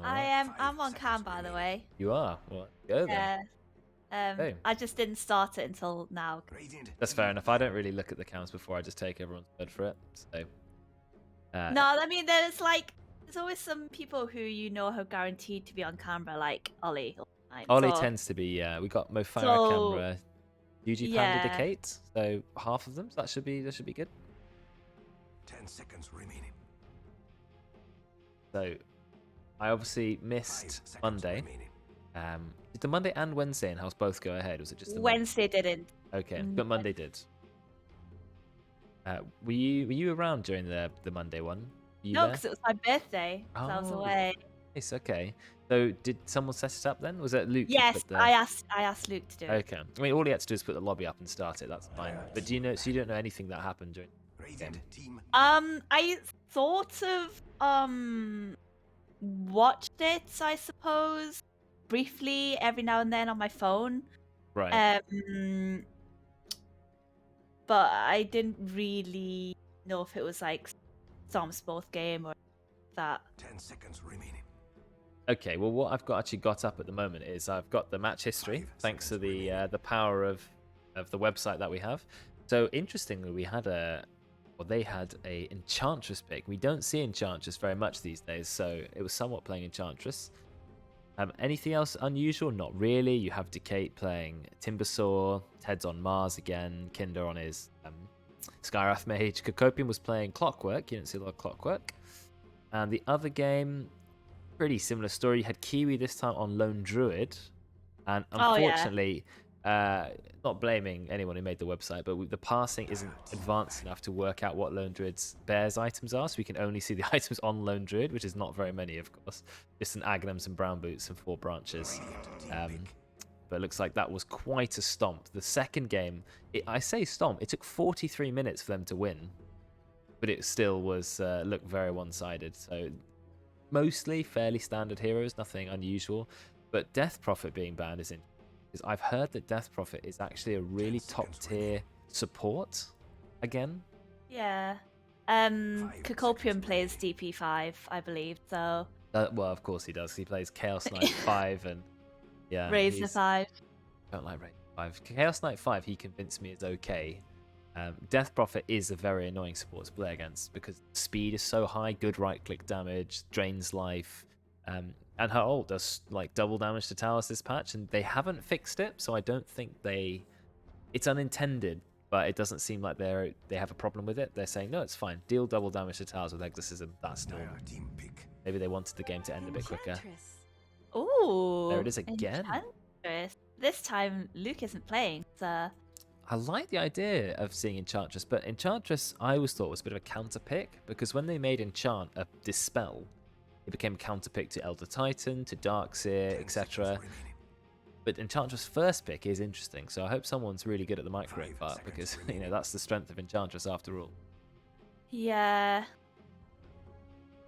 I'm on cam, by the way. You are? Well, go then. Yeah. I just didn't start it until now. That's fair enough. I don't really look at the cams before. I just take everyone's word for it. So. No, I mean there's always some people who are guaranteed to be on camera, like Ollie. Ollie tends to be. Yeah, we got Mofara camera. UG Panda Decate, so half of them. So that should be good. 10 seconds remaining. So, I obviously missed Monday. Did the Monday and Wednesday in-house both go ahead? Was it just the Wednesday didn't? Okay, but Monday did. Were you around during the Monday one? No, because it was my birthday. So I was away. It's okay. So did someone set it up then? Was it Luke? Yes, I asked Luke to do it. Okay. I mean, all he had to do is put the lobby up and start it. That's fine. But do you know? So you don't know anything that happened during the game? I sort of watched it, I suppose, briefly every now and then on my phone. Right. But I didn't really know if it was like Storm's both game or that. 10 seconds remaining. Okay, well, what I've actually got up at the moment is I've got the match history, thanks to the power of the website that we have. So interestingly, they had a Enchantress pick. We don't see Enchantress very much these days, so it was somewhat playing Enchantress. Anything else unusual? Not really. You have Decate playing Timbersaw, Ted's on Mars again, Kinder on his Skywrath Mage. Cacopian was playing Clockwork. You didn't see a lot of Clockwork. And the other game, pretty similar story. You had Kiwi this time on Lone Druid. And unfortunately, not blaming anyone who made the website, but the parsing isn't advanced enough to work out what Lone Druid's bears items are, so we can only see the items on Lone Druid, which is not very many, of course. Just an Aghanim, some brown boots, and 4 branches. But it looks like that was quite a stomp. The second game, I say stomp, it took 43 minutes for them to win, but it still was looked very one-sided. So mostly fairly standard heroes, nothing unusual. But Death Prophet being banned is interesting. Because I've heard that Death Prophet is actually a really top-tier support again. Yeah. Cacopian plays DP5, I believe, so... well, of course he does. He plays Chaos Knight 5 and... yeah. Razor 5. I don't like Razor 5. Chaos Knight 5, he convinced me is okay. Death Prophet is a very annoying support to play against because speed is so high, good right-click damage, drains life... and her ult does like double damage to towers this patch, and they haven't fixed it, so I don't think it's unintended, but it doesn't seem like they have a problem with it. They're saying no, it's fine. Deal double damage to towers with exorcism. That's normal. Maybe they wanted the game to end a bit quicker. Ooh, there it is again. Enchantress. This time Luke isn't playing. So... I like the idea of seeing Enchantress, but Enchantress I always thought was a bit of a counter pick because when they made Enchant a Dispel, it became counterpick to Elder Titan, to Darkseer, etc. But Enchantress' first pick is interesting, so I hope someone's really good at the microwave part because that's the strength of Enchantress after all. Yeah,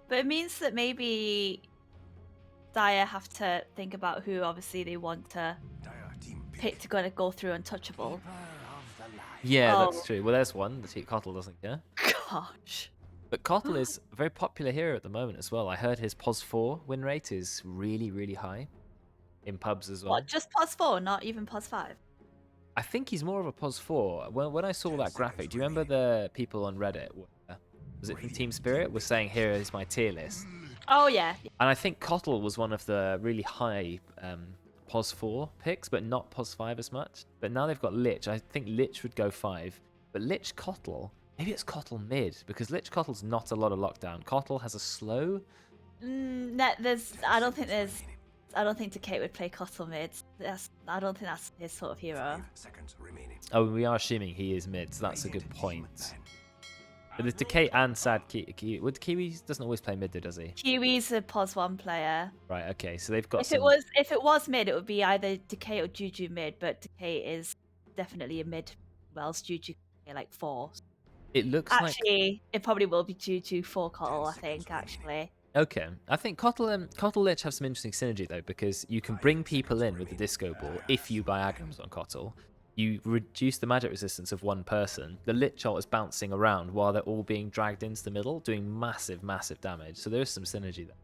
but it means that maybe Dire have to think about who obviously they want to pick to go through Untouchable. Yeah, that's true. Well, there's one. The Kotl doesn't care. Gosh. But Kotl is a very popular hero at the moment as well. I heard his POS 4 win rate is really, really high in pubs as well. What, just POS 4, not even POS 5? I think he's more of a POS 4. When I saw that graphic, do you remember the people on Reddit, was it from Team Spirit, was saying, here is my tier list? Oh, yeah. And I think Kotl was one of the really high POS 4 picks, but not POS 5 as much. But now they've got Lich. I think Lich would go 5. But Lich Kotl... maybe it's Kotl mid, because Lich Kotl's not a lot of lockdown. Kotl has a slow... I don't think Decate would play Kotl mid. I don't think that's his sort of hero. Oh, we are assuming he is mid, so that's a good point. But there's Decate and Sad Kiwi. Kiwi doesn't always play mid, though, does he? Kiwi's a POS 1 player. Right, okay, so they've got If it was mid, it would be either Decate or Juju mid, but Decate is definitely a mid, whilst Juju can like 4. It looks actually, it probably will be Juju for Kotl, I think, actually. Okay. I think Kotl and Lich have some interesting synergy, though, because you can bring people in with the Disco Ball if you buy Aghanims on Kotl. You reduce the magic resistance of one person. The Lich ult is bouncing around while they're all being dragged into the middle, doing massive, massive damage. So there is some synergy there.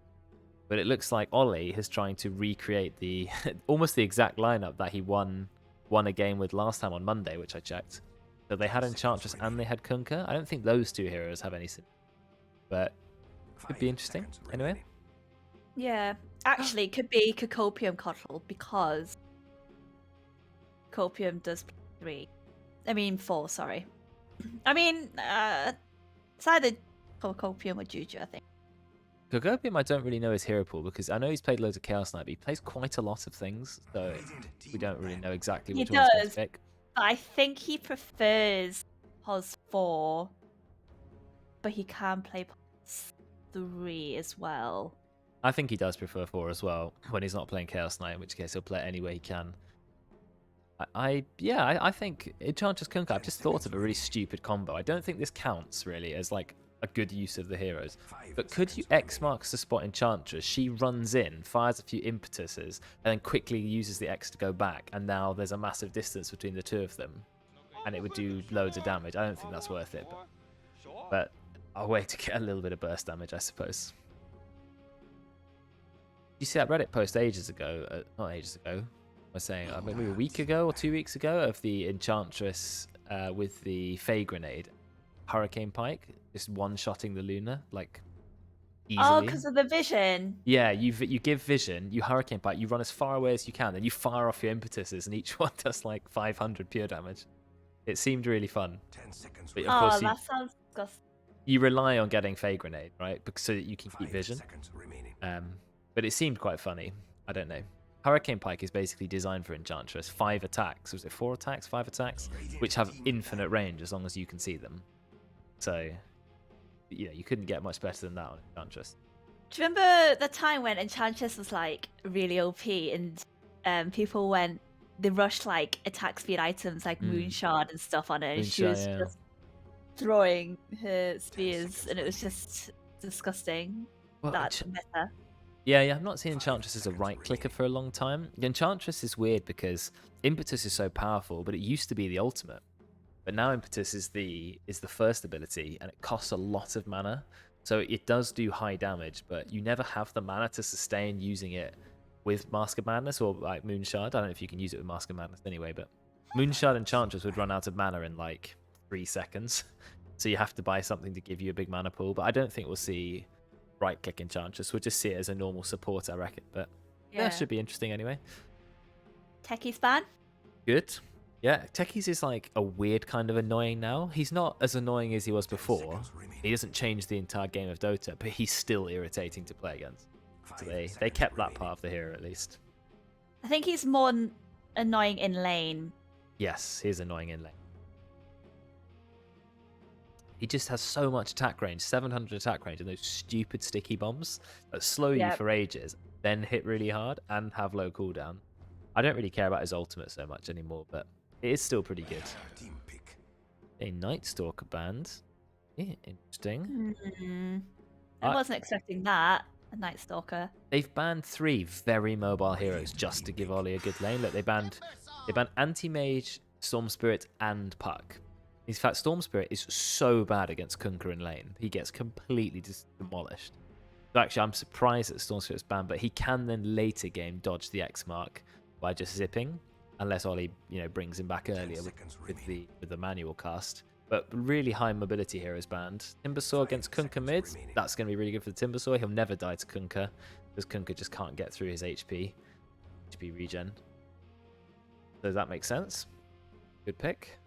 But it looks like Ollie is trying to recreate the almost the exact lineup that he won a game with last time on Monday, which I checked. So they had Enchantress and they had Kunkka. I don't think those two heroes have any, but could be interesting. Anyway. Yeah, actually, it could be Copium Cottle because Copium does 3. I mean 4. Sorry. I mean, it's either Copium or Juju, I think. Copium, I don't really know his hero pool because I know he's played loads of Chaos Knight, but he plays quite a lot of things, so we don't really know exactly which one's going to pick. But I think he prefers Pos 4, but he can play Pos 3 as well. I think he does prefer 4 as well when he's not playing Chaos Knight, in which case he'll play it any way he can. I think Enchantress Kunkka, I've just thought of a really stupid combo. I don't think this counts really as like a good use of the heroes. But could you X marks the spot Enchantress? She runs in, fires a few impetuses, and then quickly uses the X to go back, and now there's a massive distance between the two of them, and it would do loads of damage. I don't think that's worth it, but a way to get a little bit of burst damage, I suppose. You see that Reddit post ages ago? Not ages ago. I was saying maybe a week ago or 2 weeks ago of the Enchantress with the Fey Grenade, Hurricane Pike, just one-shotting the Luna like easily. Oh, because of the vision. Yeah, you give vision, you Hurricane Pike, you run as far away as you can, then you fire off your impetuses, and each one does like 500 pure damage. It seemed really fun. 10 seconds. But of course that sounds disgusting. You rely on getting Fey Grenade, right? Because so that you can keep 5 vision. seconds remaining. But it seemed quite funny. I don't know. Hurricane Pike is basically designed for Enchantress. 5 attacks. Was it 4 attacks? 5 attacks? Which have infinite range as long as you can see them. So, yeah, you couldn't get much better than that on Enchantress. Do you remember the time when Enchantress was like really OP and people they rushed like attack speed items like Moonshard and stuff on her, and she was just throwing her spears, and it was just disgusting. Well, That's meta. Yeah, I've not seen Enchantress as a right clicker for a long time. The Enchantress is weird because Impetus is so powerful, but it used to be the ultimate. But now Impetus is the first ability, and it costs a lot of mana. So it does do high damage, but you never have the mana to sustain using it with Mask of Madness or like Moonshard. I don't know if you can use it with Mask of Madness anyway, but Moonshard Enchantress would run out of mana in like 3 seconds. So you have to buy something to give you a big mana pool. But I don't think we'll see right-click Enchantress. We'll just see it as a normal support, I reckon. But yeah, it should be interesting anyway. Techie span? Good. Yeah, Techies is like a weird kind of annoying now. He's not as annoying as he was before. He doesn't change the entire game of Dota, but he's still irritating to play against. So they kept that part of the hero at least. I think he's more annoying in lane. Yes, he's annoying in lane. He just has so much attack range, 700 attack range, and those stupid sticky bombs that slow you for ages, then hit really hard and have low cooldown. I don't really care about his ultimate so much anymore, but it is still pretty good. A Night Stalker band. Yeah, interesting. I wasn't expecting that. A Night Stalker. They've banned 3 very mobile heroes just to give Ollie a good lane. Look, they banned Anti-Mage, Storm Spirit, and Puck. In fact, Storm Spirit is so bad against Kunkka in lane. He gets completely demolished. So actually, I'm surprised that Storm Spirit's banned, but he can then later game dodge the X mark by just zipping, unless Ollie, brings him back earlier with the manual cast. But really high mobility heroes banned. Timbersaw against Kunkka mid. That's going to be really good for the Timbersaw. He'll never die to Kunkka because Kunkka just can't get through his HP regen. So that makes sense. Good pick.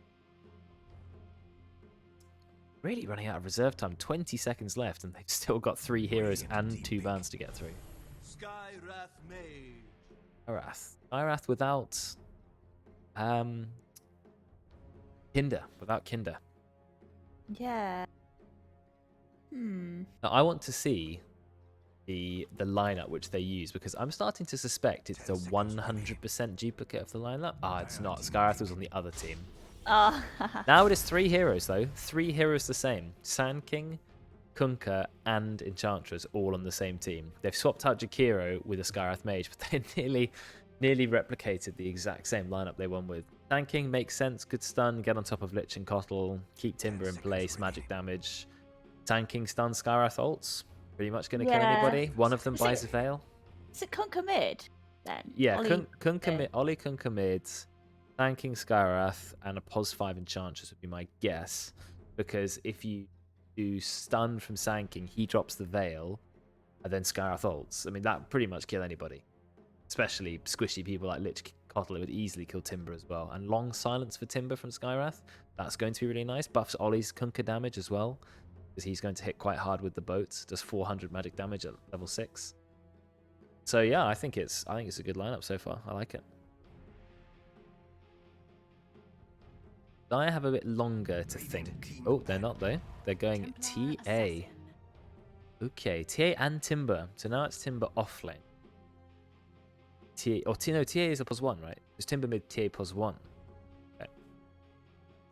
Really running out of reserve time. 20 seconds left, and they've still got 3 heroes and 2 bans to get through. Skyrath Mage. Skyrath without Kinder. Without Kinder. Yeah. Now, I want to see the lineup which they use, because I'm starting to suspect it's a 100% duplicate of the lineup. It's not. Skyrath was on the other team. Oh. Now it is 3 heroes though. 3 heroes the same. Sand King, Kunkka, and Enchantress all on the same team. They've swapped out Jakiro with a Skyrath Mage, but they nearly replicated the exact same lineup they won with. Sand King makes sense. Good stun. Get on top of Lich and Kotl. Keep Timber in place. Magic damage. Sand King stun Skyrath ults. pretty much going to kill Yeah. anybody. One of them Is buys it- a Veil. Is it Kunkka mid then? Yeah, Ollie Ollie Kunkka mid, Thanking Skywrath, and a Pos 5 Enchantress would be my guess. Because if you do stun from Sanking, he drops the Veil, and then Skywrath ults. I mean, that would pretty much kill anybody. Especially squishy people like Lich Kotl would easily kill Timber as well. And long silence for Timber from Skywrath, that's going to be really nice. Buffs Ollie's Kunkka damage as well, because he's going to hit quite hard with the boats. Does 400 magic damage at level 6. So yeah, I think it's a good lineup so far. I like it. I have a bit longer to think. Oh, they're not though. They're going TA. Okay, TA and Timber. So now it's Timber offlane. No, TA is a +1, right? It's Timber mid, TA +1. Okay.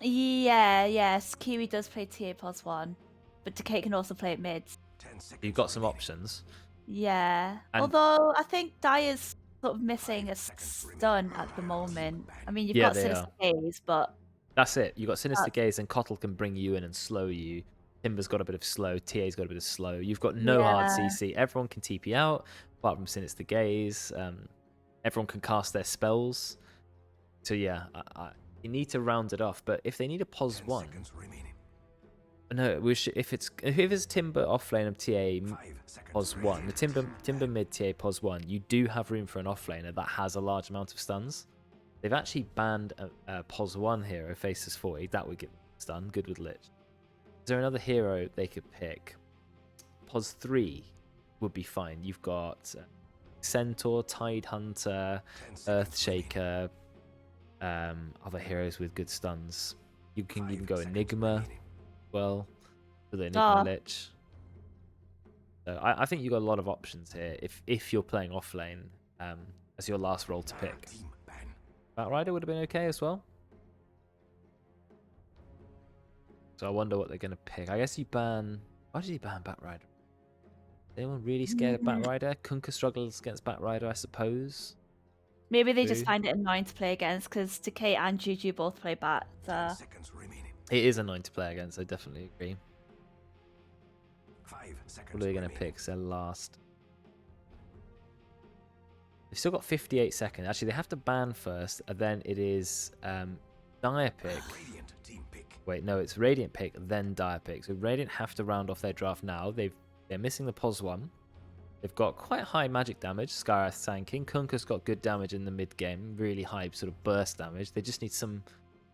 Yeah, yes. Kiwi does play TA +1, but Decay can also play it mid. 10 seconds You've got some remaining. options. Yeah. And- Although I think Dire's sort of missing a stun at the moment. I mean, you've Yeah, got they Sinister Gaze, but That's it. You got Sinister Gaze, and Kotl can bring you in and slow you. Timber's got a bit of slow. TA's got a bit of slow. You've got no hard Yeah. CC. Everyone can TP out, apart from Sinister Gaze. Everyone can cast their spells. So yeah, you need to round it off. But if they need a pos 10 1, seconds remaining. no, if it's Timber offlane of TA 5 seconds pos 1, remaining. the Timber mid TA pos 1, you do have room for an offlaner that has a large amount of stuns. They've actually banned a pos 1 hero, Faces 40. That would get stun. Good with Lich. Is there another hero they could pick? Pos 3 would be fine. You've got Centaur, Tide Hunter, 10 seconds Earthshaker, other heroes with good stuns. You can remaining. even go 5 seconds Enigma remaining. well for the Enigma Ah. Lich. So I think you've got a lot of options here if you're playing offlane as your last role to pick. Team ban. Batrider would have been okay as well. So I wonder what they're going to pick. I guess you ban... Why did you ban Batrider? Is anyone really scared of Batrider? Kunkka struggles against Batrider, I suppose. maybe they just True. find it annoying to play against because Decay and Juju both play Bat. 10 So seconds remaining. It is annoying to play against, I definitely agree. 5 seconds What are they going to remaining. pick? Their last. They've still got 58 seconds. Actually, they have to ban first, and then it is Dire pick. Radiant team pick. Wait, no, it's Radiant pick, then Dire pick. So Radiant have to round off their draft now. They're missing the pos 1. They've got quite high magic damage. Skywrath Sanking. Kunkka's got good damage in the mid game. Really high sort of burst damage. They just need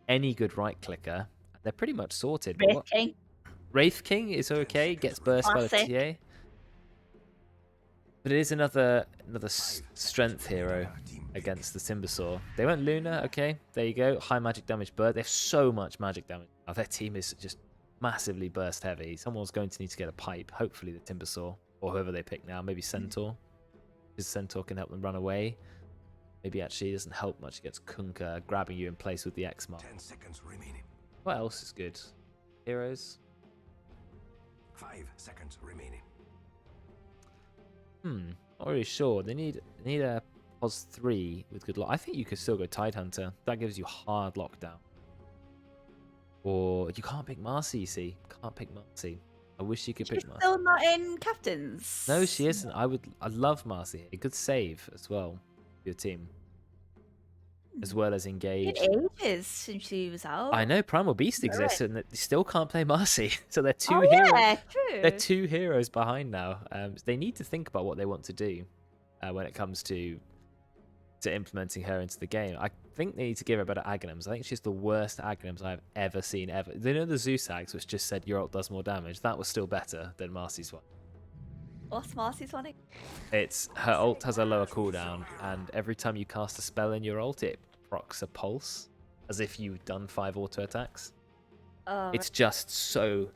any good right clicker. They're pretty much sorted. But Wraith King. Wraith King is okay. Gets burst by the Classic. TA. But it is another strength hero against the Timbersaw. They went Luna, okay, there you go. High magic damage bird. They have so much magic damage. Oh, their team is just massively burst heavy. Someone's going to need to get a pipe. Hopefully the Timbersaw, or whoever they pick now. Maybe Centaur, because Centaur can help them run away. Maybe actually it doesn't help much against Kunkka grabbing you in place with the X mark. 10 seconds remaining. What else is good? Heroes? 5 seconds remaining. Not really sure. They need a pos 3 with good lock. I think you could still go Tide Hunter. That gives you hard lockdown. Or you can't pick Marcy, you see. Can't pick Marcy. I wish you could She's pick Marcy. still not in captains. No, she isn't. I love Marcy. A good save as well for your team. As well as engage. Been ages since she was out. I know Primal Beast Right. exists and they still can't play Marcy. So they're two Oh heroes. yeah, true. They're 2 heroes behind now. They need to think about what they want to do when it comes to implementing her into the game. I think they need to give her better Aghanims. I think she's the worst Aghanims I've ever seen ever. They know the Zeus Ags, which just said your ult does more damage. That was still better than Marcy's one. What's Marcy's one? It's her ult has a lower cooldown, and every time you cast a spell in your ult, it procs a pulse, as if you've done 5 auto attacks. Oh, It's just so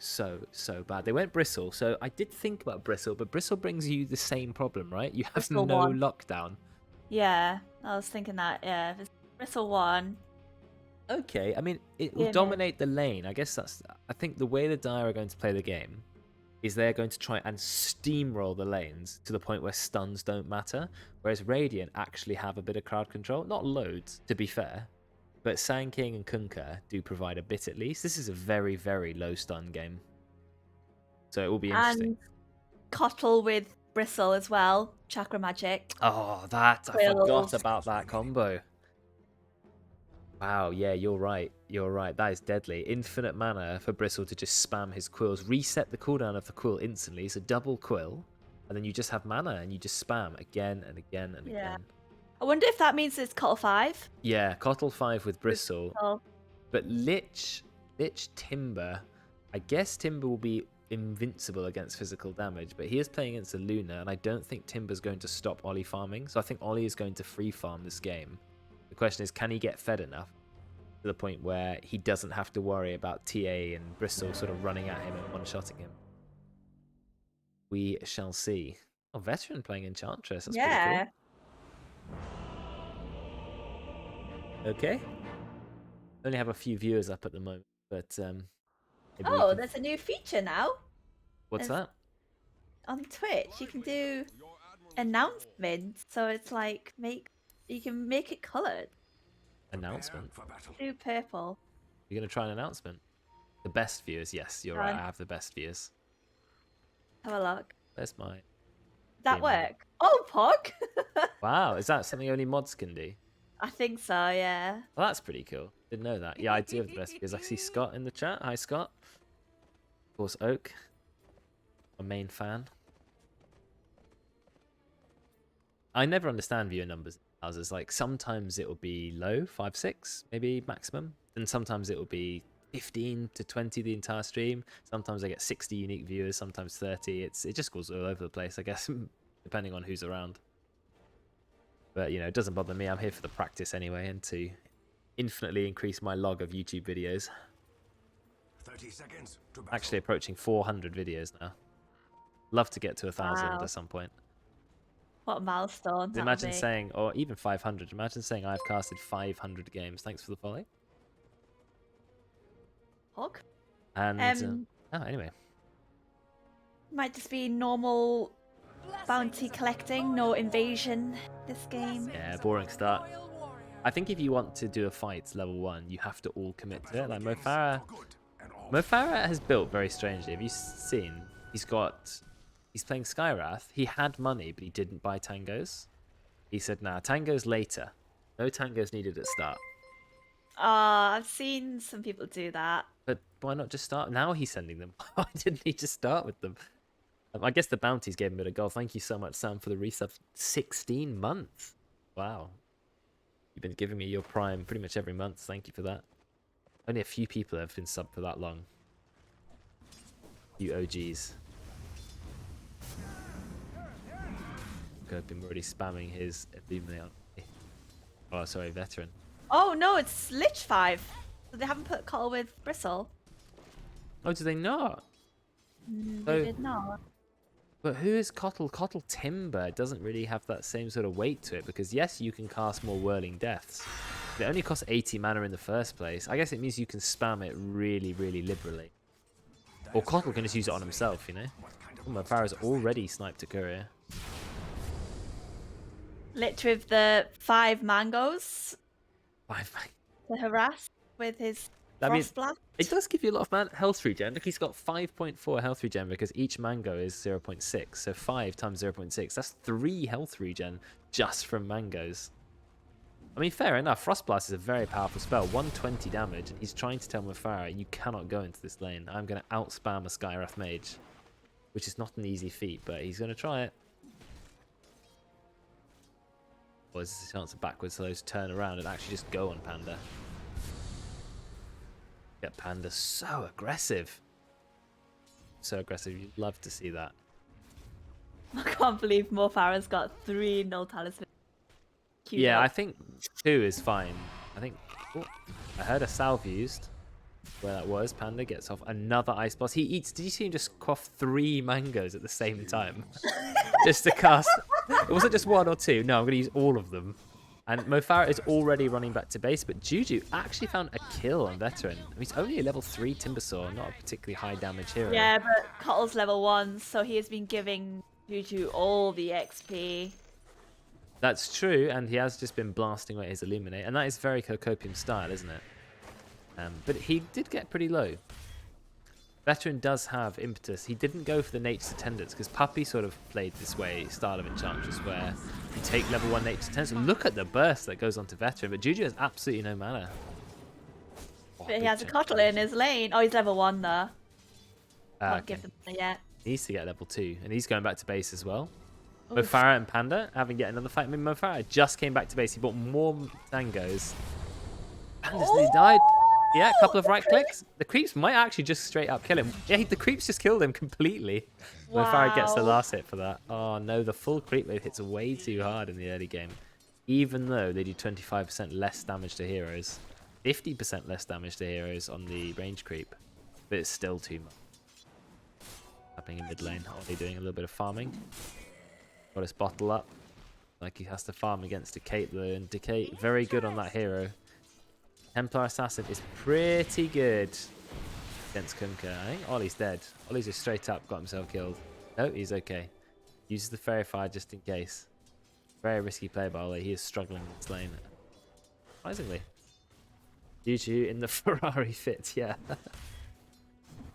bad. They went Bristle, so I did think about Bristle, but Bristle brings you the same problem, right? You have Bristle no one. lockdown. yeah. I was thinking that. Yeah, if it's Bristle one. Okay, I mean, it will Yeah, man. dominate the lane. I guess I think the way the Dire are going to play the game is they're going to try and steamroll the lanes to the point where stuns don't matter, whereas Radiant actually have a bit of crowd control. Not loads, to be fair, but Sanking and Kunkka do provide a bit at least. This is a very, very low stun game. So it will be interesting. And Cottle with Bristle as well. Chakra magic. Oh, I Quills. forgot about that combo. Wow, yeah, you're right. You're right. That is deadly. Infinite mana for Bristle to just spam his quills. Reset the cooldown of the quill instantly. It's a double quill. And then you just have mana and you just spam again and again and Yeah. again. I wonder if that means it's Cottle 5. Yeah, Cottle 5 with Bristle. Oh, But Lich Timber, I guess Timber will be invincible against physical damage, but he is playing against a Luna, and I don't think Timber's going to stop Ollie farming, so I think Ollie is going to free farm this game. The question is, can he get fed enough to the point where he doesn't have to worry about TA and Bristle sort of running at him and one-shotting him? We shall see. Oh, Veteran playing Enchantress, that's yeah. pretty cool. Okay. Only have a few viewers up at the moment, but maybe we Oh, can... there's a new feature now What's There's- that? on Twitch. You can do announcements, so it's like you can make it coloured. Announcement? For battle. Do purple. You're going to try an announcement? The best viewers, yes, you're right. Done. I have the best viewers. Have a look. Where's my... That Game work? Oh, Pog. Wow, is that something only mods can do? I think so. Yeah. Well, that's pretty cool. Didn't know that. Yeah, I do have the best viewers. I see Scott in the chat. Hi, Scott. Of course, Oak. My main fan. I never understand viewer numbers in houses. Like, sometimes it will be low, 5, 6, maybe maximum. And sometimes it will be 15 to 20 the entire stream. Sometimes I get 60 unique viewers, sometimes 30. It just goes all over the place, I guess, depending on who's around. But, you know, it doesn't bother me. I'm here for the practice anyway, and to infinitely increase my log of YouTube videos. 30 seconds to battle. Actually approaching 400 videos now. Love to get to 1,000 Wow. at some point. What a milestone. that'll Imagine be. saying, or even 500. Imagine saying I've casted 500 games. Thanks for the follow. Pog. And anyway, Might just be normal bounty collecting, no invasion this game. yeah, boring start. I think if you want to do a fight level 1, you have to all commit to it. Like Mo Farah has built very strangely. Have you seen? He's playing Skywrath. He had money, but he didn't buy tangos. He said, nah, tangos later. No tangos needed at start. I've seen some people do that. But why not just start? Now he's sending them. Why didn't he just start with them? I guess the bounties gave him a bit of gold. Thank you so much, Sam, for the resub. 16 months. Wow. You've been giving me your prime pretty much every month. Thank you for that. Only a few people have been subbed for that long. You OGs. I've been already spamming his Illuminate on me. Oh, sorry, Veteran. Oh no, it's Lich 5. So they haven't put Cottle with Bristle. Oh, do they not? They Oh. did not. But who is Cottle? Cottle Timber doesn't really have that same sort of weight to it, because yes, you can cast more Whirling Deaths. But it only costs 80 mana in the first place. I guess it means you can spam it really, really liberally. Or Cottle can just use it on himself, you know? Oh, my Farah's already sniped a courier. Lich with the 5 mangoes Five. to harass with his I mean, frost blast. it does give you a lot of health regen. Look, he's got 5.4 health regen because each mango is 0.6. So 5 times 0.6. That's 3 health regen just from mangoes. I mean, fair enough. Frost Blast is a very powerful spell. 120 damage. And he's trying to tell Mufara, you cannot go into this lane. I'm going to outspam a Skywrath Mage. Which is not an easy feat, but he's going to try it. Or is this a chance of backwards slows turn around and actually just go on Panda? Get Panda so aggressive. So aggressive. You'd love to see that. I can't believe Mo Farah's got 3 null talismans. queued Yeah, I up. think 2 is fine. I think... Oh, I heard a salve used. Where that was. Panda gets off another Ice Blast. He eats... Did you see him just quaff 3 mangoes at the same time? Just to cast... It wasn't just 1 or 2. No, I'm going to use all of them. And Mo Farah is already running back to base, but Juju actually found a kill on Veteran. I mean, he's only a level 3 Timbersaw, not a particularly high damage hero. Yeah, but Cottle's level 1, so he has been giving Juju all the XP. That's true, and he has just been blasting away his Illuminate, and that is very Cocopium style, isn't it? But he did get pretty low. Veteran does have impetus. He didn't go for the Nature's Attendants because Puppy sort of played this way style of Enchantress where you take level 1 Nature's Attendants. And look at the burst that goes onto Veteran, but Juju has absolutely no mana. Oh, But he big has a chunk. Cottle in his lane. Oh, he's level 1 though. Can't Okay. give them mana yet. He needs to get level 2, and he's going back to base as well. Oh, Mofara and Panda having yet another fight. I mean, Mofara just came back to base. He bought more Tangos. Panda's nearly died. Yeah, a couple of right clicks. The creeps might actually just straight up kill him. Yeah, the creeps just killed him completely. Mofara gets the Wow. last hit for that. Oh no, the full creep wave hits way too hard in the early game. Even though they do 25% less damage to heroes. 50% less damage to heroes on the range creep. But it's still too much. Happening in mid lane. Ollie doing a little bit of farming. Got his bottle up. Like he has to farm against Decay though. And Decay, very good on that hero. Templar Assassin is pretty good against Kunkka. I think Ollie's dead. Ollie's just straight up got himself killed. No, he's okay. Uses the Fairy Fire just in case. Very risky play by Ollie. He is struggling in this lane. Surprisingly. Juju in the Ferrari fit, yeah.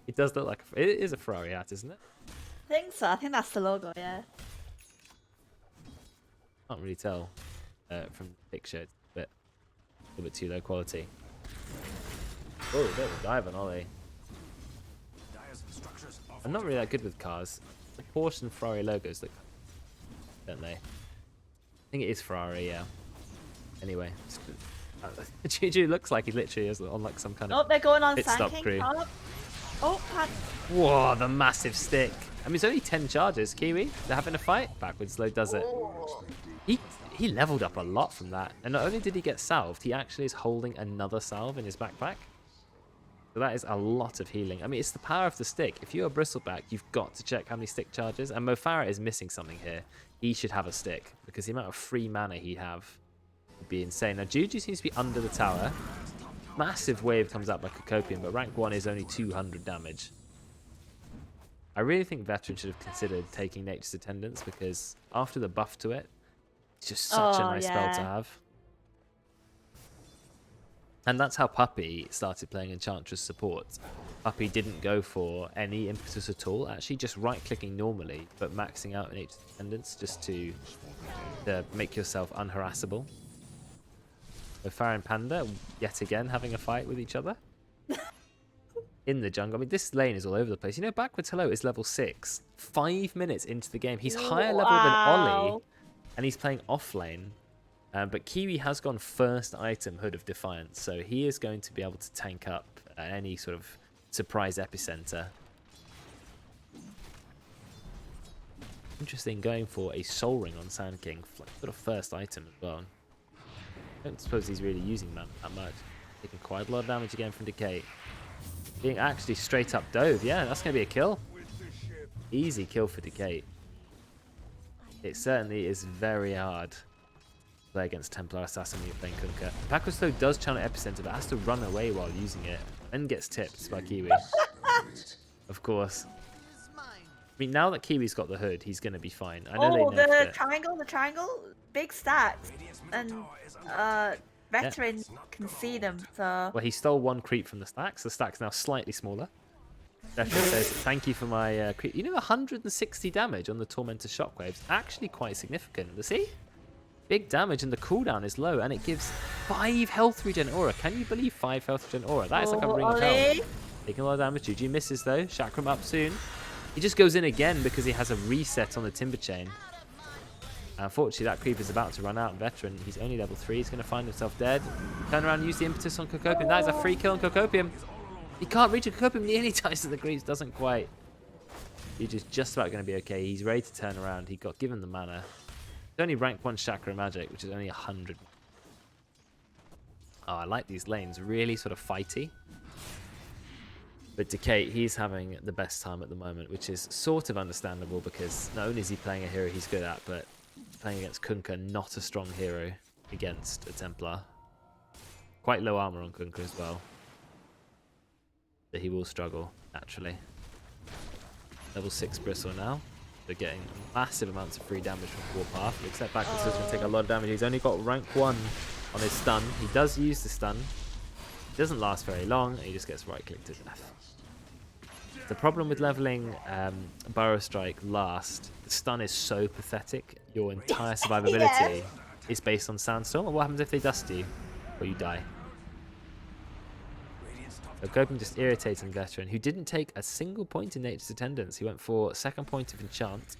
It does look like it is a Ferrari hat, isn't it? I think so. I think that's the logo, yeah. Can't really tell from the picture. It's a little bit too low quality. Oh, a bit of a dive on Ollie. Dire's structures are I'm not really that good with cars. The Porsche and Ferrari logos look, don't they? I think it is Ferrari, yeah. Anyway, Juju looks like he literally is on like some kind Oh, of they're going on pit stop Sand crew. King. Oh, Whoa, the massive stick. I mean, it's only 10 charges. Kiwi, they're having a fight. Backwards slow does it. He leveled up a lot from that. And not only did he get salved, he actually is holding another salve in his backpack. So that is a lot of healing. I mean, it's the power of the stick. If you're a Bristleback, you've got to check how many stick charges. And Mofara is missing something here. He should have a stick because the amount of free mana he'd have would be insane. Now, Juju seems to be under the tower. Massive wave comes out by Cocopium, but rank 1 is only 200 damage. I really think Veteran should have considered taking Nature's Attendants because after the buff to it, it's just such a nice spell to have. And that's how Puppy started playing Enchantress support. Puppy didn't go for any impetus at all, actually just right-clicking normally, but maxing out Nature's Attendants just to make yourself unharassable. Mofara and Panda, yet again, having a fight with each other. In the jungle. I mean, this lane is all over the place. You know, Backwards Hello is level 6. 5 minutes into the game. He's higher level than Ollie, and he's playing off lane. But Kiwi has gone first item Hood of Defiance, so he is going to be able to tank up any sort of surprise epicenter. Interesting, going for a Soul Ring on Sand King. Sort of first item as well. I don't suppose he's really using that much. Taking quite a lot of damage again from Decay. Being actually straight up dove. Yeah, that's going to be a kill. Easy kill for Decay. It certainly is very hard to play against Templar Assassin when you're playing Kunkka. Backwards Slow does channel Epicenter, but has to run away while using it. And gets tipped by Kiwi. Of course. I mean, now that Kiwi's got the hood, he's going to be fine. I know they nerfed it. the triangle, big stacks, and Veteran can see them, so... Well, he stole one creep from the stacks. The stack's now slightly smaller. Veteran says, thank you for my creep. You know, 160 damage on the Tormentor Shockwaves. Actually quite significant. See? Big damage and the cooldown is low, and it gives 5 health regen aura. Can you believe 5 health regen aura? That is like a ring of health. Taking a lot of damage. Juju misses though. Chakram up soon. He just goes in again because he has a reset on the Timber Chain. Unfortunately, that creep is about to run out. Veteran, he's only level 3. He's going to find himself dead. Turn around and use the impetus on Cocopium. That is a free kill on Cocopium. He can't reach a Cocopium. Nearly ties to the creeps. Doesn't quite. He's just about going to be okay. He's ready to turn around. He got given the mana. It's only rank 1 Chakra Magic, which is only 100. Oh, I like these lanes. Really sort of fighty. But Decay, he's having the best time at the moment, which is sort of understandable because not only is he playing a hero he's good at, but playing against Kunkka, not a strong hero against a Templar. Quite low armor on Kunkka as well. But he will struggle, naturally. Level 6 Bristle now. They're getting massive amounts of free damage from Warpath, except Backwards is going to take a lot of damage. He's only got rank 1 on his stun. He does use the stun. It doesn't last very long, and he just gets right-clicked to death. The problem with leveling Burrow Strike last, the stun is so pathetic. Your entire survivability is based on Sandstorm. And what happens if they dust you? Or you die? So Goping just irritating veteran who didn't take a single point in Nature's Attendance. He went for second point of Enchant,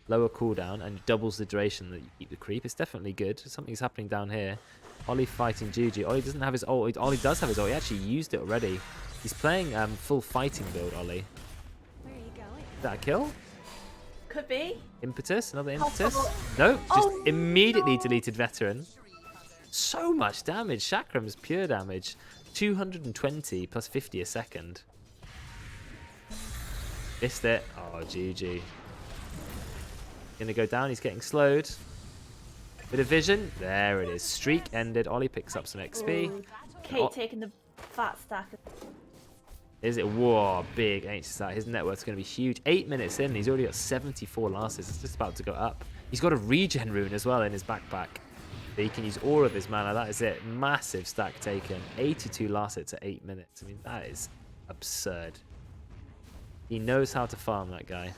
lower cooldown, and doubles the duration that you keep the creep. It's definitely good. Something's happening down here. Ollie fighting Juju. Ollie doesn't have his ult. Ollie does have his ult. He actually used it already. He's playing full fighting build, Ollie. Where are you going? Is that a kill? Could be. Impetus? Another impetus? No, just immediately deleted veteran. So much damage. Chakram's pure damage. 220 plus 50 a second. Missed it. Oh, GG. Gonna go down. He's getting slowed. Bit of vision. There it is. Streak ended. Ollie picks up some XP. Ooh, Kate taking the fat stack. Is it? Whoa, big ancient stat. His net worth's going to be huge. 8 minutes in, he's already got 74 losses. It's just about to go up. He's got a regen rune as well in his backpack. So he can use all of his mana. That is it. Massive stack taken. 82 losses at 8 minutes. I mean, that is absurd. He knows how to farm, that guy.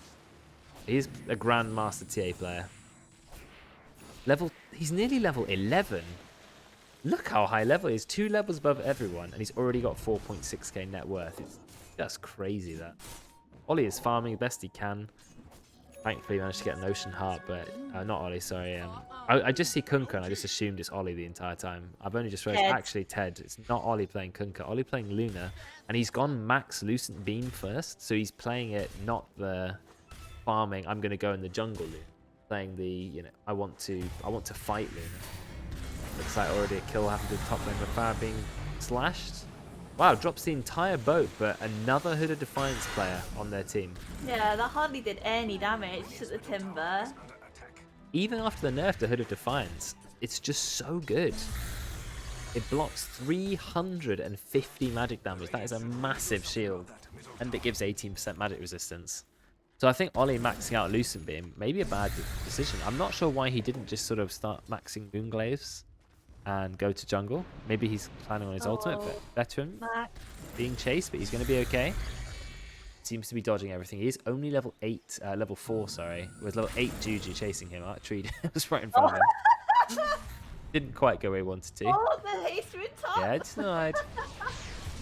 He's a grandmaster TA player. He's nearly level 11. Look how high level he is. 2 levels above everyone, and he's already got 4.6k net worth. It's just crazy, that. Ollie is farming best he can. Thankfully, he managed to get an Ocean Heart, but not Ollie, sorry. I just see Kunkka, and I just assumed it's Ollie the entire time. I've only just realized, actually, Ted. It's not Ollie playing Kunkka. Ollie playing Luna, and he's gone max Lucent Beam first, so he's playing it, not the farming, I'm going to go in the jungle Luna. Playing the, you know, I want to fight Luna. Looks like already a kill happened to the top lane with Farah being slashed. Wow, drops the entire boat, but another Hood of Defiance player on their team. Yeah, that hardly did any damage to the Timber. Even after the nerf to Hood of Defiance, it's just so good. It blocks 350 magic damage. That is a massive shield. And it gives 18% magic resistance. So I think Ollie maxing out Lucent Beam may be a bad decision. I'm not sure why he didn't just sort of start maxing Moonglaves and go to jungle. Maybe he's planning on his ultimate, but veteran being chased, but he's going to be okay. Seems to be dodging everything. He is only level 4, sorry. With level 8 Juju chasing him. Tree was right in front of him. Didn't quite go where he wanted to. Oh, the haste rune top. Yeah, it's denied.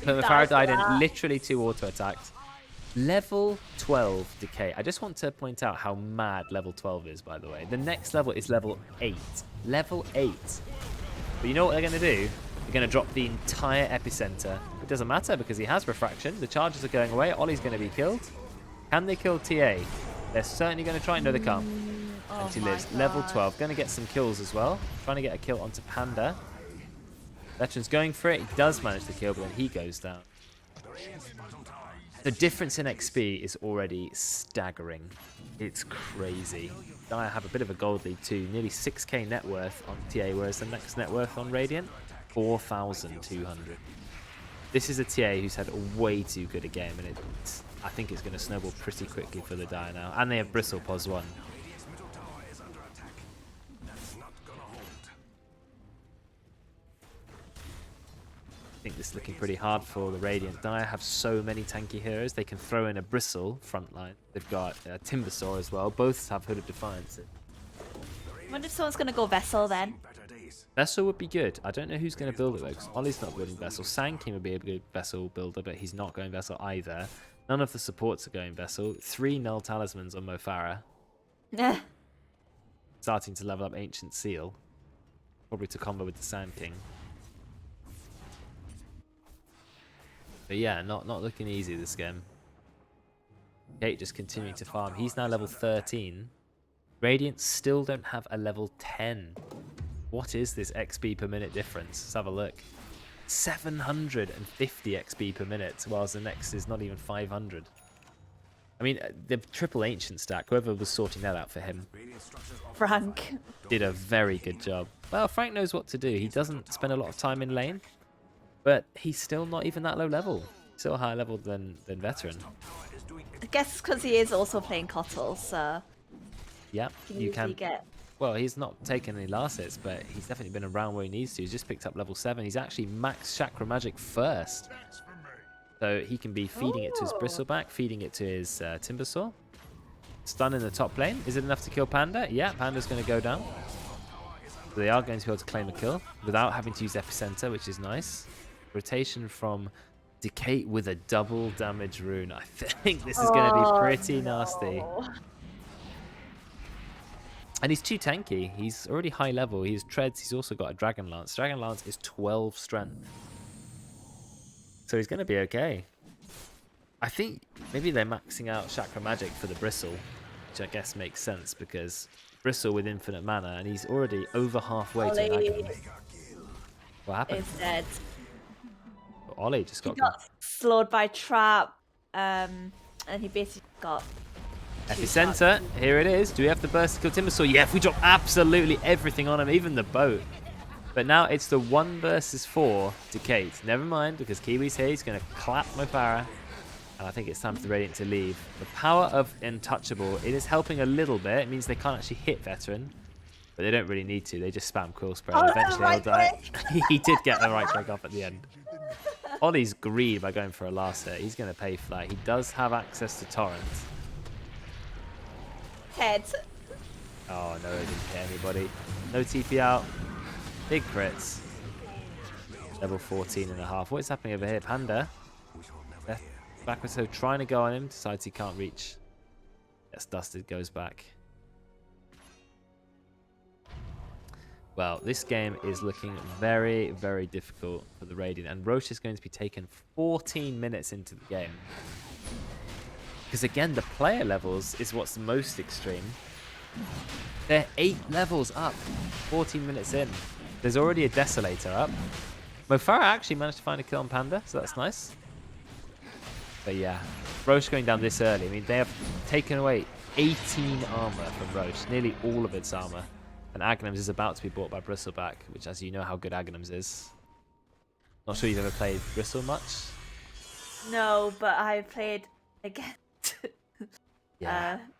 But Farah died and literally 2 auto attacks. Level 12 decay. I just want to point out how mad level 12 is, by the way. The next level is level 8. Level 8. But you know what they're going to do? They're going to drop the entire epicenter. It doesn't matter because he has refraction. The charges are going away. Ollie's going to be killed. Can they kill TA? They're certainly going to try. No, they can't. And he lives. Level 12. Going to get some kills as well. Trying to get a kill onto Panda. Veteran's going for it. He does manage to kill, but then he goes down. The difference in XP is already staggering. It's crazy. I have a bit of a gold lead too. Nearly 6k net worth on TA, whereas the next net worth on Radiant, 4,200. This is a TA who's had a way too good a game, and I think it's going to snowball pretty quickly for the Dire now. And they have Bristle pos 1. I think this is looking pretty hard for the Radiant. Dire have so many tanky heroes. They can throw in a Bristle frontline. They've got Timbersaw as well. Both have Hood of Defiance. I wonder if someone's going to go Vessel then. Vessel would be good. I don't know who's going to build it though, because Ollie's not building Vessel. Sanking would be a good Vessel builder, but he's not going Vessel either. None of the supports are going Vessel. 3 Null Talismans on Mo Farah. Starting to level up Ancient Seal. Probably to combo with the Sand King. But yeah, not looking easy this game. Kate just continuing to farm. He's now level 13. Radiant still don't have a level 10. What is this XP per minute difference? Let's have a look. 750 XP per minute, whilst the next is not even 500. I mean, the triple ancient stack, whoever was sorting that out for him, Frank. did a very good job. Well, Frank knows what to do. He doesn't spend a lot of time in lane. But he's still not even that low level. Still higher level than Veteran. I guess because he is also playing Cottle, so... Yep, you can... Get... Well, he's not taken any last hits, but he's definitely been around where he needs to. He's just picked up level 7. He's actually maxed Chakra Magic first. So he can be feeding it to his Bristleback, feeding it to his Timbersaw. Stun in the top lane. Is it enough to kill Panda? Yeah, Panda's going to go down. So they are going to be able to claim a kill without having to use Epicenter, which is nice. Rotation from Decay with a double damage rune. I think this is going to be pretty nasty. And he's too tanky. He's already high level. He has treads. He's also got a Dragon Lance. Dragon Lance is 12 strength. So he's going to be okay. I think maybe they're maxing out Chakra Magic for the Bristle, which I guess makes sense because Bristle with infinite mana, and he's already over halfway to Aghanim. What happened? Is dead. Ollie just He got slowed by Trap, and he basically got... Epicenter, here it is. Do we have the burst to kill Timbersaw? Yeah, if we drop absolutely everything on him, even the boat. But now it's the 1 versus 4 Decay. Never mind, because Kiwi's here. He's going to clap Mofara. And I think it's time for the Radiant to leave. The power of Untouchable, it is helping a little bit. It means they can't actually hit Veteran. But they don't really need to. They just spam Quill Spray. And eventually he'll die. He did get the right click off at the end. Ollie's greed by going for a last hit. He's going to pay for that. He does have access to Torrent. Head. Oh, no, it didn't hit anybody. No TP out. Big crits. Level 14.5. What is happening over here? Panda. Backwards, so trying to go on him. Decides he can't reach. Gets dusted, goes back. Well, this game is looking very, very difficult for the Radiant. And Roche is going to be taken 14 minutes into the game. Because again, the player levels is what's most extreme. They're 8 levels up, 14 minutes in. There's already a Desolator up. Mofara actually managed to find a kill on Panda, so that's nice. But yeah, Roche going down this early. I mean, they have taken away 18 armor from Roche, nearly all of its armor. And Aghanims is about to be bought by Bristleback, which, as you know how good Aghanims is. Not sure you've ever played Bristle much? No, but I played against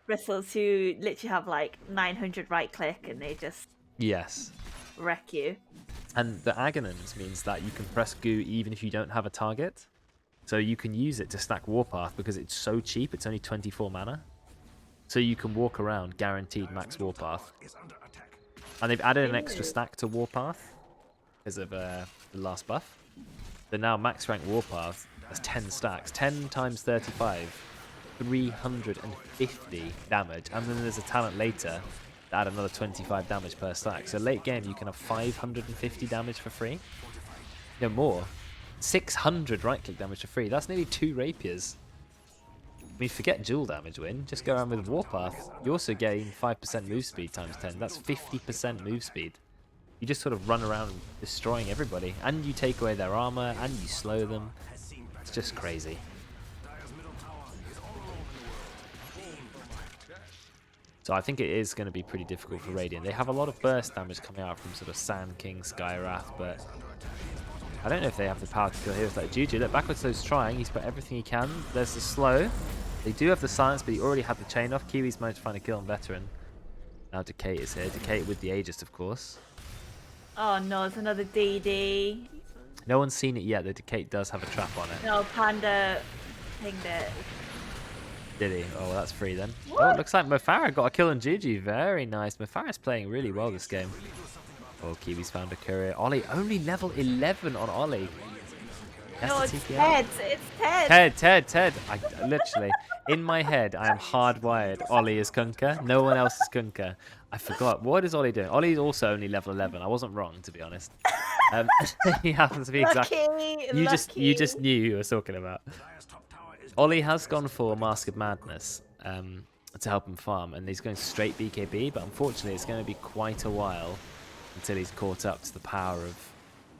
Bristles who literally have like 900 right click and they just wreck you. And the Aghanims means that you can press goo even if you don't have a target. So you can use it to stack Warpath because it's so cheap. It's only 24 mana. So you can walk around guaranteed max Warpath. And they've added an extra stack to Warpath because of the last buff. So now max rank Warpath has 10 stacks. 10 times 35. 350 damage. And then there's a talent later to add another 25 damage per stack. So late game you can have 550 damage for free. No more. 600 right click damage for free. That's nearly 2 rapiers. I mean, forget dual damage win. Just go around with Warpath. You also gain 5% move speed times 10. That's 50% move speed. You just sort of run around destroying everybody. And you take away their armor, and you slow them. It's just crazy. So I think it is going to be pretty difficult for Radiant. They have a lot of burst damage coming out from sort of Sand King, Skywrath, but I don't know if they have the power to kill heroes like Juju. Look, Backwardso's trying. He's put everything he can. There's the slow. They do have the silence, but he already had the chain off. Kiwi's managed to find a kill on Veteran. Now Decay is here. Decay with the Aegis, of course. oh no, it's another DD. No one's seen it yet. The Decay does have a trap on it. No, Panda pinged it. Did he? Oh, well, that's free then. What? Oh, it looks like Mofara got a kill on Juju. Very nice. Mofara's playing really well this game. Oh, Kiwi's found a courier. Ollie, only level 11 on Ollie. That's No, the it's TPL. Ted. It's Ted. Ted. I literally, in my head, I am hardwired. Ollie is Kunkka. No one else is Kunkka. I forgot. What is Ollie doing? Ollie's also only level 11. I wasn't wrong, to be honest. He happens to be exactly. You just knew who I was talking about. Ollie has gone for Mask of Madness to help him farm, and he's going straight BKB. But unfortunately, it's going to be quite a while until he's caught up to the power of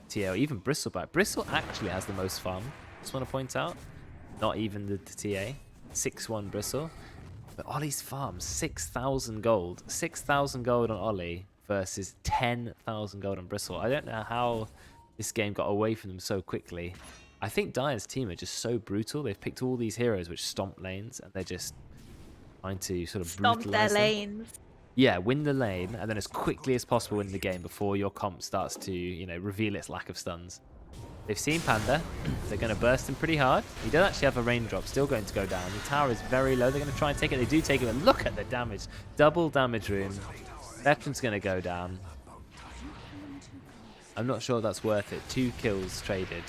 TA, or even Bristleback. Bristle actually has the most farm, just want to point out. Not even the TA. 6-1 Bristle. But Ollie's farm, 6,000 gold. 6,000 gold on Ollie versus 10,000 gold on Bristle. I don't know how this game got away from them so quickly. I think Dire's team are just so brutal. They've picked all these heroes which stomp lanes, and they're just trying to sort of Stomp brutalize their them. lanes. Yeah, win the lane, and then as quickly as possible win the game before your comp starts to, you know, reveal its lack of stuns. They've seen Panda. They're going to burst him pretty hard. He does actually have a raindrop, still going to go down. The tower is very low. They're going to try and take it. They do take it, but look at the damage. Double damage room. Veteran's going to go down. I'm not sure that's worth it. 2 kills traded.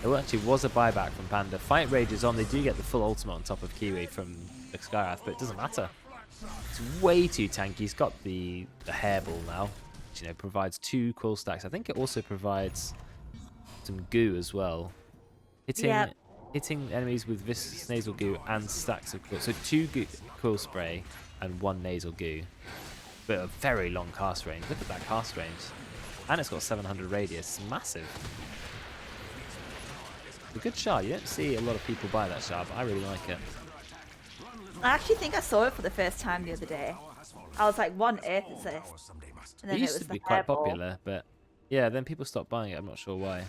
There actually was a buyback from Panda. Fight rages on. They do get the full ultimate on top of Kiwi from the Skyrath, but it doesn't matter. It's way too tanky. He's got the hairball now, which, you know, provides 2 quill stacks. I think it also provides some goo as well. Hitting enemies with viscous nasal goo and stacks of quill. So 2 quill spray and 1 nasal goo. But a very long cast range. Look at that cast range. And it's got 700 radius. Massive. A good shard. You don't see a lot of people buy that shard, but I really like it. I actually think I saw it for the first time the other day. I was like, what on earth is this? And then It used to be quite popular, but yeah, then people stopped buying it. I'm not sure why.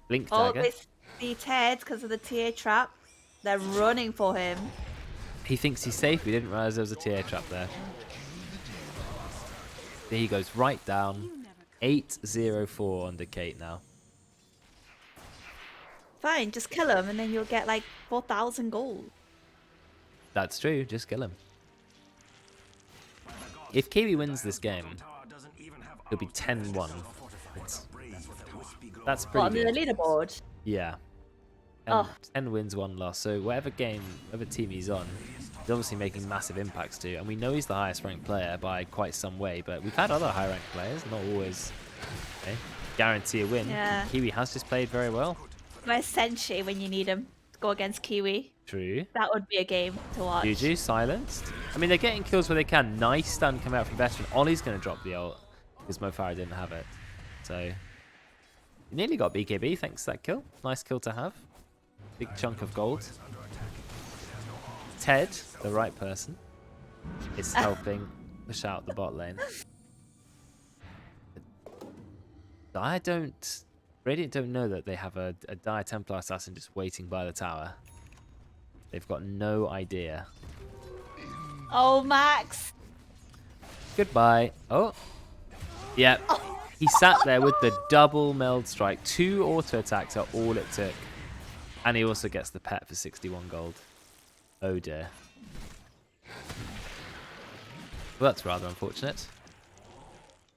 Blink Oh, dagger. the Ted, because of the TA trap, they're running for him. He thinks he's safe. We didn't realize there was a TA trap there. There he goes right down. 804 under Kate now. Fine, just kill him and then you'll get like 4,000 gold. That's true. Just kill him. If Kiwi wins this game, it'll be 10-1. That's pretty What, on good. the leaderboard? Yeah. Oh. 10 wins, 1 loss. So whatever team he's on, he's obviously making massive impacts to. And we know he's the highest ranked player by quite some way. But we've had other high ranked players, not always guarantee a win. Yeah. Kiwi has just played very well. Where's Senshi when you need him to go against Kiwi? True. That would be a game to watch. Juju silenced. I mean, they're getting kills where they can. Nice stun coming out from Veteran. Ollie's going to drop the ult because Mo Farah didn't have it. So, you nearly got BKB thanks to that kill. Nice kill to have. Big chunk of gold. Ted, the right person, is helping push out the bot lane. Radiant don't know that they have a Dire Templar assassin just waiting by the tower. They've got no idea. Oh, Max! Goodbye. Oh. Yep. He sat there with the double meld strike. 2 auto attacks are all it took. And he also gets the pet for 61 gold. Oh dear. Well, that's rather unfortunate.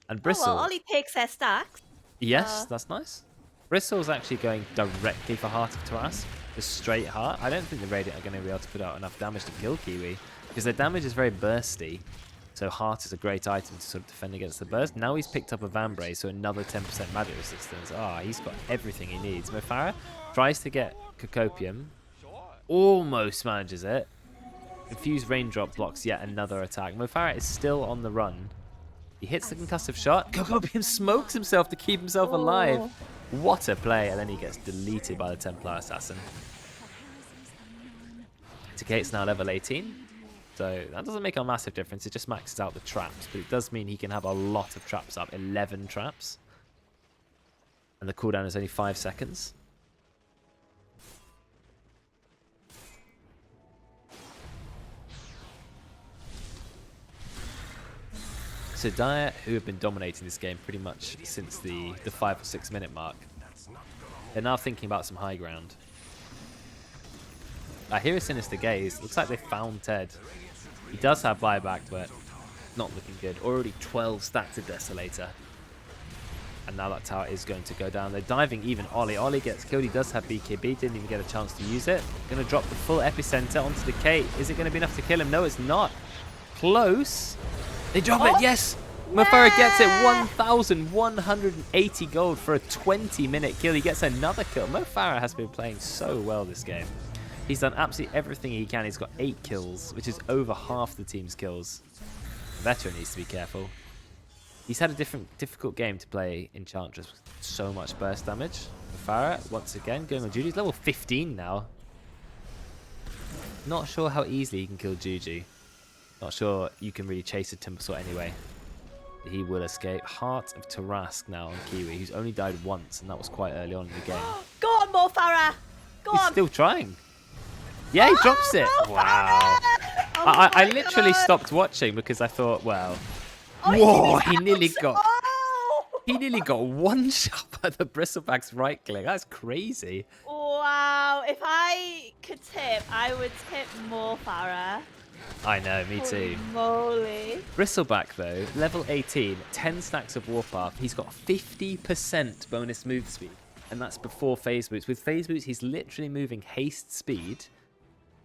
And Bristle. Oh, well, Ollie takes their stacks. Yes, that's nice. Bristle's actually going directly for Heart of Taras. Just straight Heart. I don't think the Radiant are going to be able to put out enough damage to kill Kiwi. Because their damage is very bursty. So Heart is a great item to sort of defend against the burst. Now he's picked up a Vambrace, so another 10% magic resistance. He's got everything he needs. Mo Farah tries to get Cocopium. Almost manages it. Infused Raindrop blocks yet another attack. Mo Farah is still on the run. He hits the concussive shot. Cocopium smokes himself to keep himself alive. What a play. And then he gets deleted by the Templar Assassin. Kate's now level 18. So that doesn't make a massive difference. It just maxes out the traps. But it does mean he can have a lot of traps up. 11 traps. And the cooldown is only 5 seconds. So Dire, who have been dominating this game pretty much since the 5 or 6 minute mark, they're now thinking about some high ground. I hear a Sinister Gaze. Looks like they found Ted. He does have buyback, but not looking good. Already 12 stacks of Desolator. And now that tower is going to go down. They're diving even Ollie. Ollie gets killed. He does have BKB. Didn't even get a chance to use it. Going to drop the full Epicenter onto the Kate. Is it going to be enough to kill him? No, it's not. Close. They drop it. Yes. Mo Farah gets it. 1,180 gold for a 20-minute kill. He gets another kill. Mo Farah has been playing so well this game. He's done absolutely everything he can. He's got 8 kills, which is over half the team's kills. Veteran needs to be careful. He's had a difficult game to play Enchantress with so much burst damage. Farah, once again, going on Juju. He's level 15 now. Not sure how easily you can kill Juju. Not sure you can really chase a Timbersword anyway. He will escape. Heart of Tarask now on Kiwi, who's only died once, and that was quite early on in the game. Go on, Mo Farah! Go He's on! still trying. Yeah, he drops it. Wow. I literally stopped watching because I thought, well, whoa, he nearly got... Oh! He nearly got one shot by the Bristleback's right click. That's crazy. Wow. If I could tip, I would tip more Farah. I know, me Holy too. moly. Bristleback, though, level 18, 10 stacks of Warpath. He's got 50% bonus move speed, and that's before phase boots. With phase boots, he's literally moving haste speed,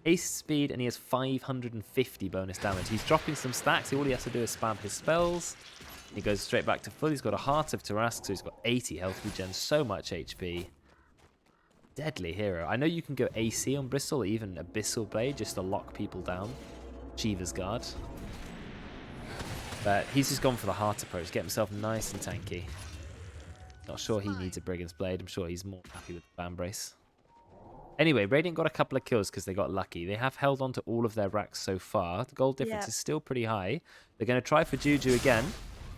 and he has 550 bonus damage. He's dropping some stacks. All he has to do is spam his spells. He goes straight back to full. He's got a Heart of Tarask, so he's got 80 health regen, so much HP. Deadly hero. I know you can go AC on Bristle, or even Abyssal Blade, just to lock people down. Shiva's Guard. But he's just gone for the Heart approach, get himself nice and tanky. Not sure he needs a Brigand's Blade. I'm sure he's more happy with the Fan Brace. Anyway, Radiant got a couple of kills because they got lucky. They have held on to all of their racks so far. The gold difference is still pretty high. They're going to try for Juju again.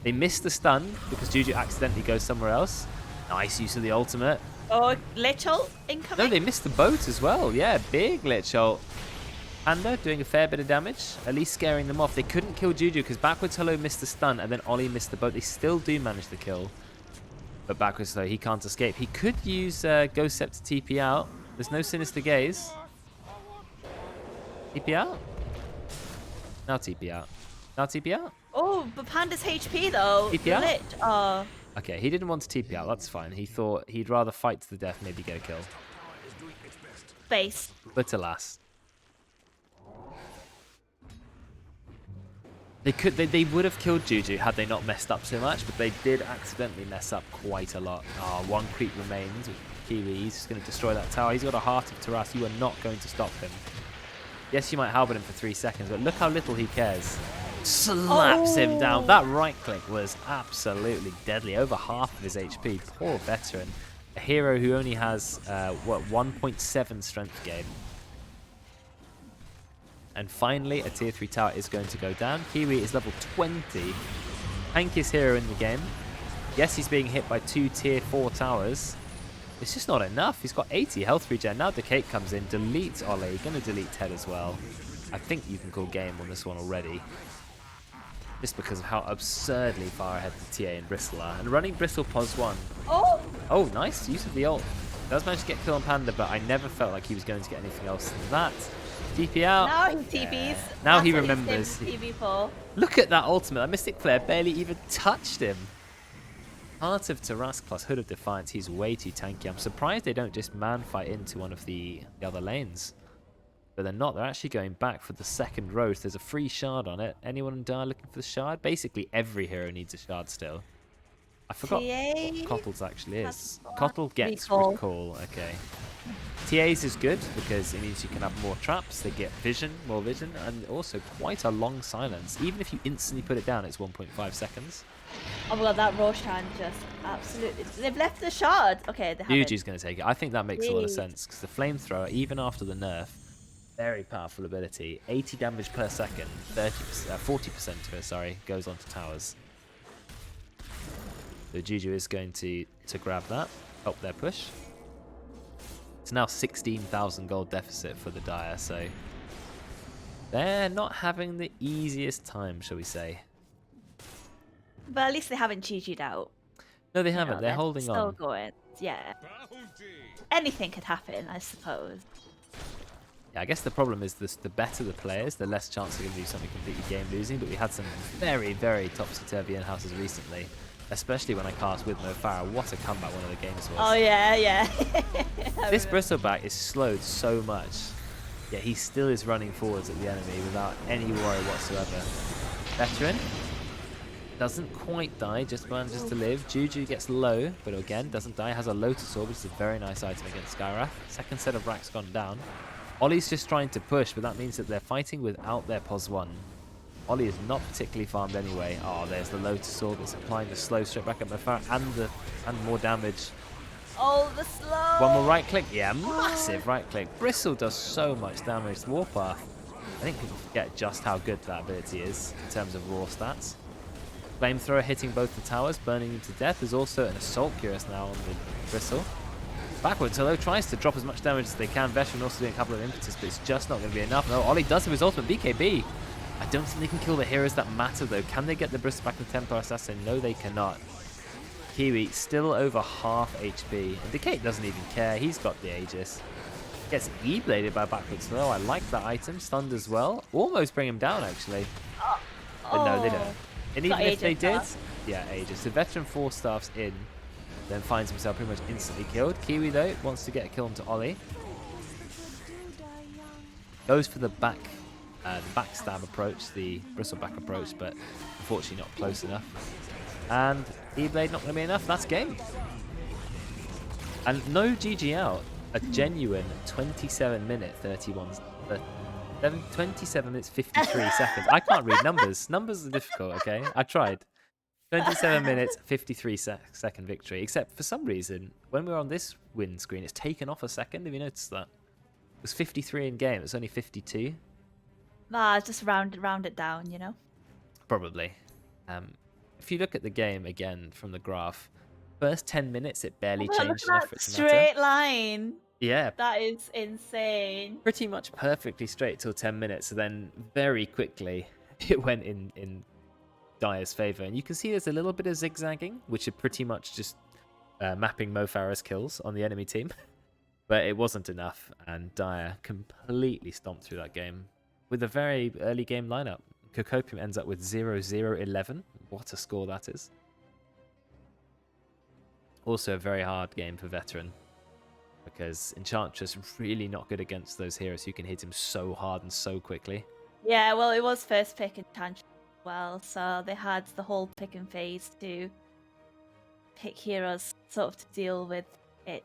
They missed the stun because Juju accidentally goes somewhere else. Nice use of the ultimate. Oh, Lich ult incoming. No, they missed the boat as well. Yeah, big Lich ult. Panda doing a fair bit of damage, at least scaring them off. They couldn't kill Juju because Backwards Hello missed the stun and then Ollie missed the boat. They still do manage the kill. But Backwards Hello, he can't escape. He could use Ghost Scepter to TP out. There's no Sinister Gaze. TP out? Now TP out. Now TP out? Oh, but Panda's HP though. TP out? Lich. Oh. Okay, he didn't want to TP out. That's fine. He thought he'd rather fight to the death, maybe get a kill. Base. But alas. They would have killed Juju had they not messed up so much, but they did accidentally mess up quite a lot. One creep remains with Kiwi. He's just going to destroy that tower. He's got a Heart of Taras. You are not going to stop him. Yes, you might halberd him for 3 seconds, but look how little he cares. Slaps him down. That right click was absolutely deadly. Over half of his HP. Poor veteran. A hero who only has, 1.7 strength gain. And finally, a tier 3 tower is going to go down. Kiwi is level 20. Tankiest hero in the game. Yes, he's being hit by 2 tier 4 towers. It's just not enough. He's got 80 health regen. Now Decate comes in, deletes Ollie. Going to delete Ted as well. I think you can call game on this one already. Just because of how absurdly far ahead the TA and Bristle are. And running Bristle pos 1. Oh, nice use of the ult. Does manage to get kill on Panda, but I never felt like he was going to get anything else than that. TP out. Now he TPs. Yeah. Now he remembers. Look at that ultimate. That Mystic Flare barely even touched him. Heart of Tarask plus Hood of Defiance. He's way too tanky. I'm surprised they don't just man fight into one of the other lanes. But they're not. They're actually going back for the second road. There's a free shard on it. Anyone in Dire looking for the shard? Basically, every hero needs a shard still. I forgot what Cottle's actually is. Cottle gets recall. Okay. TA's is good because it means you can have more traps. They get vision, more vision, and also quite a long silence. Even if you instantly put it down, it's 1.5 seconds. Oh my god, that Roshan just absolutely... They've left the shard. Okay, they haven't. Yuji's going to take it. I think that makes a lot of sense because the Flamethrower, even after the nerf, very powerful ability. 80 damage per second, 40% of it, sorry, goes onto towers. So Juju is going to grab that, help their push. It's now 16,000 gold deficit for the Dire, so they're not having the easiest time, shall we say. But at least they haven't GG'd out. No, they haven't. They're holding still on. Going. Yeah. Anything could happen, I suppose. Yeah, I guess the problem is this: the better the players, the less chance they're going to do something completely game losing. But we had some very, very topsy-turvy in-houses recently. Especially when I cast with no Farah. What a comeback one of the games was. Oh, yeah, yeah. This Bristleback is slowed so much. Yet he still is running forwards at the enemy without any worry whatsoever. Veteran doesn't quite die, just manages to live. Juju gets low, but again, doesn't die. Has a Lotus Orb, which is a very nice item against Skyrath. Second set of racks gone down. Ollie's just trying to push, but that means that they're fighting without their pos 1. Ollie is not particularly farmed anyway. Oh, there's the Lotus Orb. It's applying the slow straight back at Mafar and more damage. Oh, the slow. One more right click. Yeah, massive right click. Bristle does so much damage. Warpath. I think people forget just how good that ability is in terms of raw stats. Flamethrower hitting both the towers, burning them to death. There's also an Assault Cuirass now on the Bristle. Backwards, although tries to drop as much damage as they can. Veteran also doing a couple of impetus, but it's just not going to be enough. No, Ollie does have his ultimate BKB. I don't think they can kill the heroes that matter though. Can they get the Bristleback and Templar Assassin? No, they cannot. Kiwi still over half HP. And Decay doesn't even care. He's got the Aegis. Gets E-bladed by backwards throw. I like that item. Stunned as well. Almost bring him down, actually. But no, they don't. And even if they did, yeah, Aegis. The veteran 4-staffs in, then finds himself pretty much instantly killed. Kiwi, though, wants to get a kill onto Ollie. Goes for the backstab approach, the bristleback approach, but unfortunately not close enough. And E-blade not going to be enough. That's game. And no GG out. A genuine 27 minute 27 minutes 53 seconds. I can't read numbers. Numbers are difficult, okay? I tried. 27 minutes 53 second victory. Except for some reason, when we're on this win screen, it's taken off a second. Have you noticed that? It was 53 in game. It's only 52. Nah, just round it down, you know? Probably. If you look at the game again from the graph, first 10 minutes it barely changed enough for it to matter. Straight line. Yeah. That is insane. Pretty much perfectly straight till 10 minutes, and then very quickly it went in Dire's favour. And you can see there's a little bit of zigzagging, which are pretty much just mapping Mo Farah's kills on the enemy team. But it wasn't enough, and Dire completely stomped through that game with a very early game lineup. Cocopium ends up with 0-0-11. What a score that is. Also a very hard game for Veteran, because Enchantress really not good against those heroes who can hit him so hard and so quickly. Yeah, well, it was first pick Enchantress as well, so they had the whole picking phase to pick heroes sort of to deal with it